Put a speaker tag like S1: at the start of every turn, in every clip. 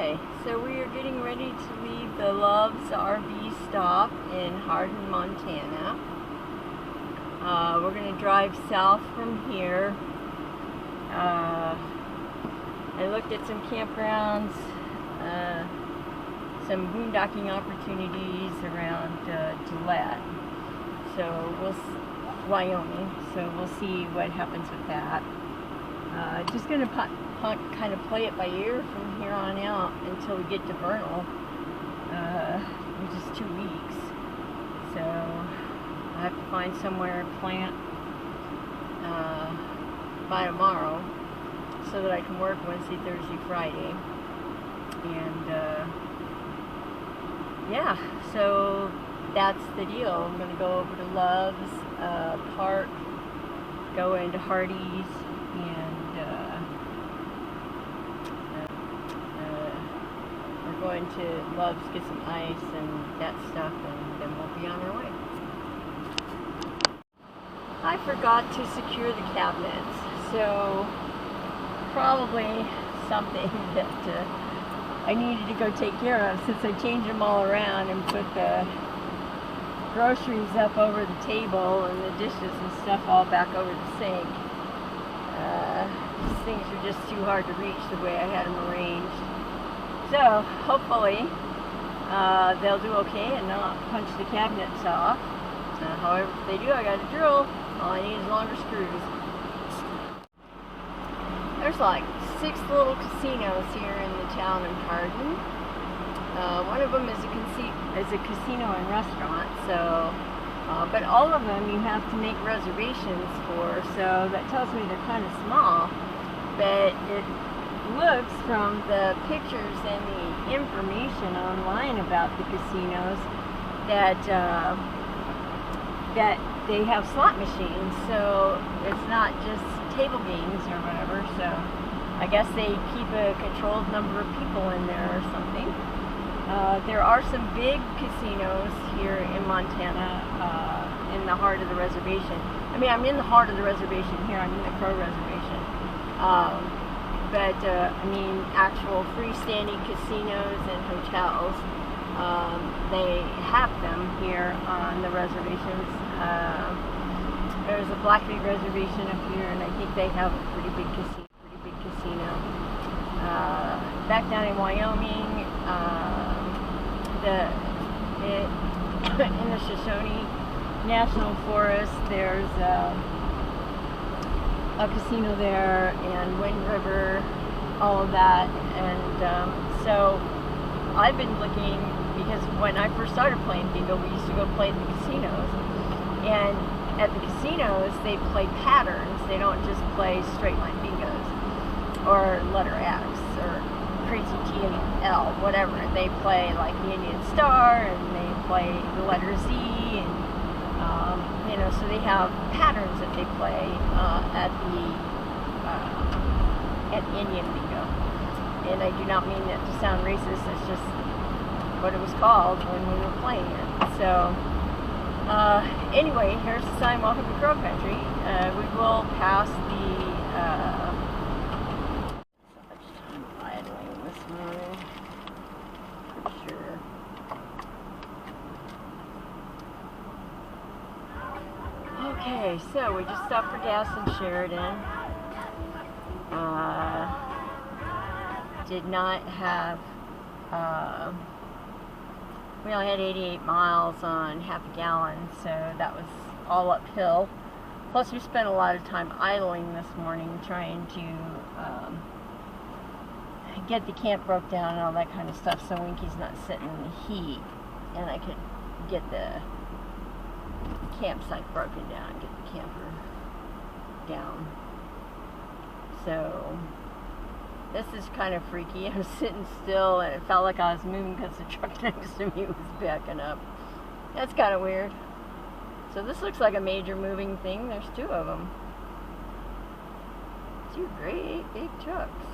S1: Okay, so we are getting ready to leave the Love's RV stop in Hardin, Montana. We're going to drive south from here. I looked at some campgrounds, some boondocking opportunities around Gillette, Wyoming. So we'll see what happens with that. Just going to kind of play it by ear from here on out until we get to Vernal, which is 2 weeks. So I have to find somewhere to plant by tomorrow so that I can work Wednesday, Thursday, Friday. And yeah, so that's the deal. I'm going to go over to Love's, park, go into Hardin's, and we're going to Love's, get some ice and that stuff, and then we'll be on our way. I forgot to secure the cabinets, so probably something that I needed to go take care of, since I changed them all around and put the groceries up over the table and the dishes and stuff all back over the sink. These things are just too hard to reach the way I had them arranged. So hopefully they'll do okay and not punch the cabinets off. However, if they do, I got a drill. All I need is longer screws. There's like 6 little casinos here in the town of Hardin. One of them is a casino and restaurant, so, but all of them you have to make reservations for, so that tells me they're kind of small. But it looks from the pictures and the information online about the casinos that they have slot machines, so it's not just table games or whatever. So I guess they keep a controlled number of people in there or something. There are some big casinos here in Montana, in the heart of the reservation. I mean, I'm in the heart of the reservation here. I'm in the Crow Reservation. But I mean, actual freestanding casinos and hotels, they have them here on the reservations. There's a Blackfeet Reservation up here, and I think they have a pretty big casino. Back down in Wyoming, in the Shoshone National Forest, there's a casino there, and Wind River, all of that. And so I've been looking, because when I first started playing bingo, we used to go play at the casinos, and at the casinos they play patterns. They don't just play straight line bingos or letter X or crazy T and L, whatever. They play like the Indian Star, and they play the letter Z, and you know, so they have patterns that they play at Indian bingo. And I do not mean that to sound racist. It's just what it was called when we were playing it. So anyway, here's the sign, welcome to Crow Country. We will pass the so much time idling this morning, for sure. Okay, so we just stopped for gas in Sheridan. Did not have, we only had 88 miles on half a gallon, so that was all uphill. Plus we spent a lot of time idling this morning trying to get the camp broke down and all that kind of stuff, so Winky's not sitting in the heat, and I could get the campsite broken down, get the camper down. So this is kind of freaky. I was sitting still and it felt like I was moving because the truck next to me was backing up. That's kind of weird. So this looks like a major moving thing. There's 2 of them. 2 great big trucks.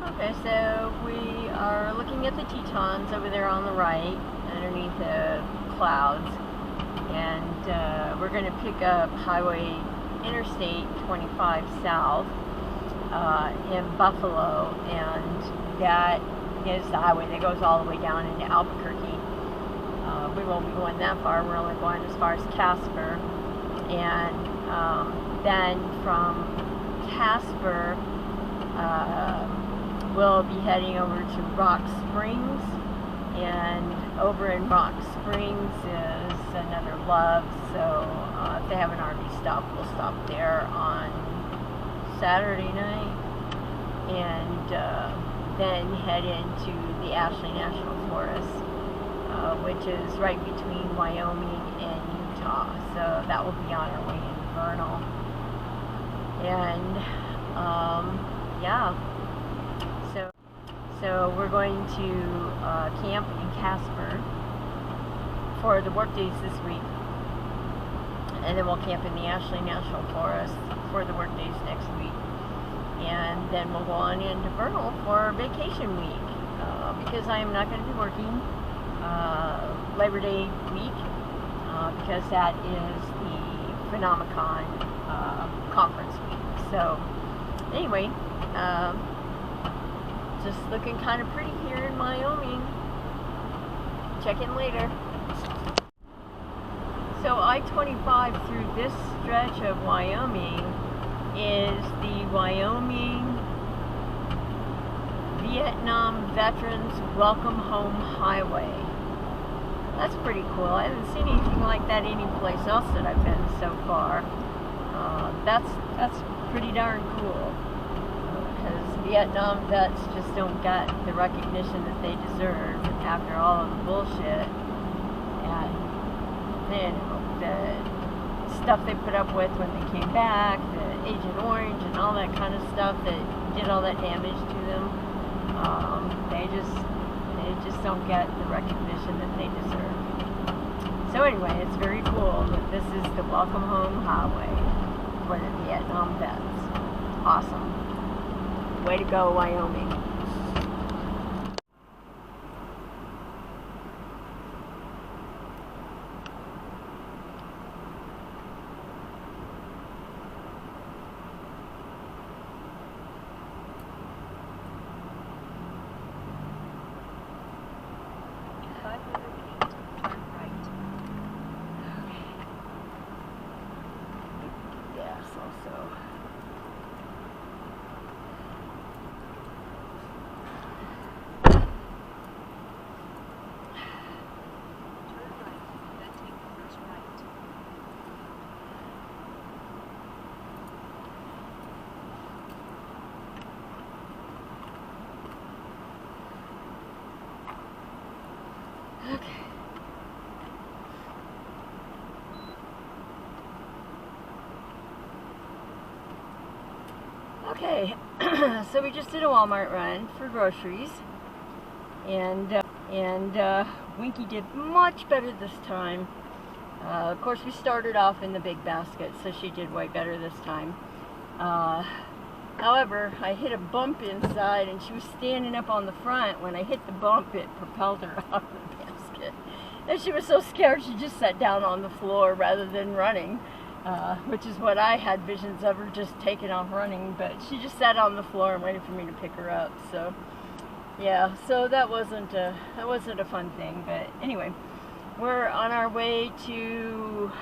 S1: Okay, so we are looking at the Tetons over there on the right, underneath the clouds. And we're going to pick up Interstate 25 south. in Buffalo, and that is the highway that goes all the way down into Albuquerque. We won't be going that far. We're only going as far as Casper, and then from Casper we'll be heading over to Rock Springs, and over in Rock Springs is another Love, so if they have an RV stop, we'll stop there on Saturday night, and then head into the Ashley National Forest, which is right between Wyoming and Utah, so that will be on our way in Vernal. And yeah, so we're going to camp in Casper for the work days this week, and then we'll camp in the Ashley National Forest for the work days next week, and then we'll go on into Vernal for vacation week, because I am not going to be working Labor Day week, because that is the Phenomicon conference week. So anyway, just looking kind of pretty here in Wyoming. Check in later. So I-25 through this stretch of Wyoming is the Wyoming Vietnam Veterans Welcome Home Highway. That's pretty cool. I haven't seen anything like that anyplace else that I've been so far. That's pretty darn cool, because Vietnam vets just don't get the recognition that they deserve after all of the bullshit and the stuff they put up with when they came back, the Agent Orange and all that kind of stuff that did all that damage to them. They just don't get the recognition that they deserve. So anyway, it's very cool that this is the Welcome Home Highway for the Vietnam vets. Awesome. Way to go, Wyoming. Okay, so we just did a Walmart run for groceries, and Winky did much better this time. Of course, we started off in the big basket, so she did way better this time. However, I hit a bump inside, and she was standing up on the front. When I hit the bump, it propelled her out of the basket. And she was so scared, she just sat down on the floor rather than running, which is what I had visions of her, just taking off running. But she just sat on the floor and waited for me to pick her up. So, yeah, so that wasn't a fun thing. But anyway, we're on our way to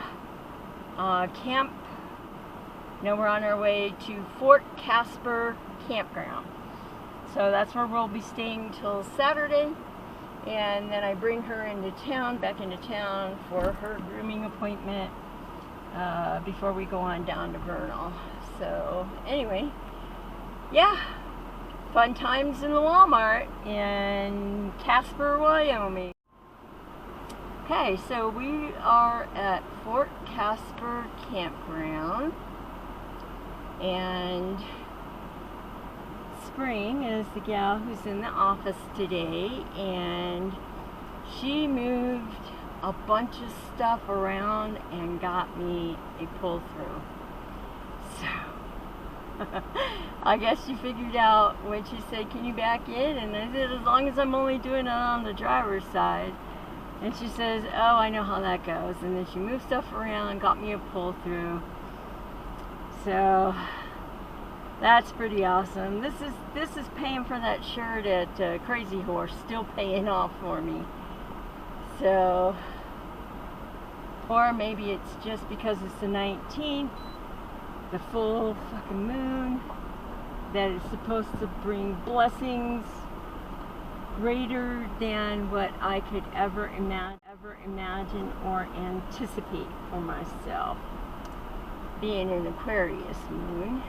S1: we're on our way to Fort Caspar campground. So that's where we'll be staying till Saturday, and then I bring her back into town for her grooming appointment before we go on down to Vernal. So anyway, yeah, fun times in the Walmart in Casper, Wyoming. Okay, so we are at Fort Caspar campground, and Spring is the gal who's in the office today, and she moved a bunch of stuff around and got me a pull-through. So I guess she figured out when she said, "Can you back in?" And I said, "As long as I'm only doing it on the driver's side." And she says, "Oh, I know how that goes." And then she moved stuff around, got me a pull-through. So That's pretty awesome. This is paying for that shirt at Crazy Horse, still paying off for me. So, or maybe it's just because it's the 19th, the full fucking moon, that is supposed to bring blessings greater than what I could ever imagine or anticipate for myself. Being an Aquarius moon.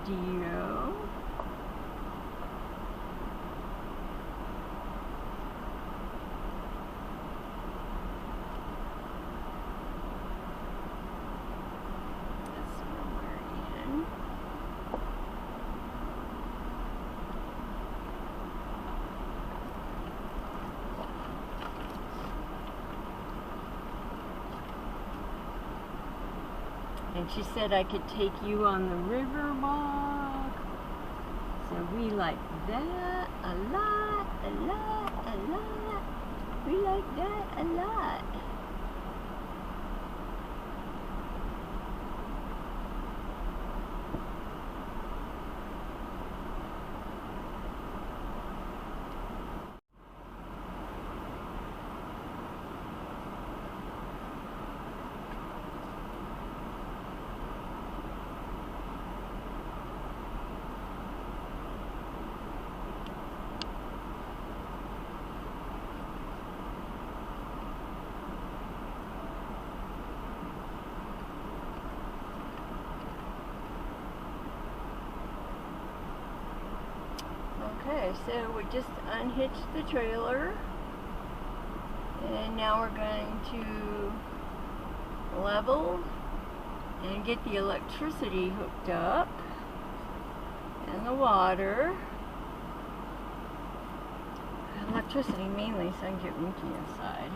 S1: Dio. And she said I could take you on the river walk. So we like that a lot, a lot, a lot. We like that a lot. Okay, so we just unhitched the trailer, and now we're going to level and get the electricity hooked up and the water. Electricity mainly so I can get Winky inside.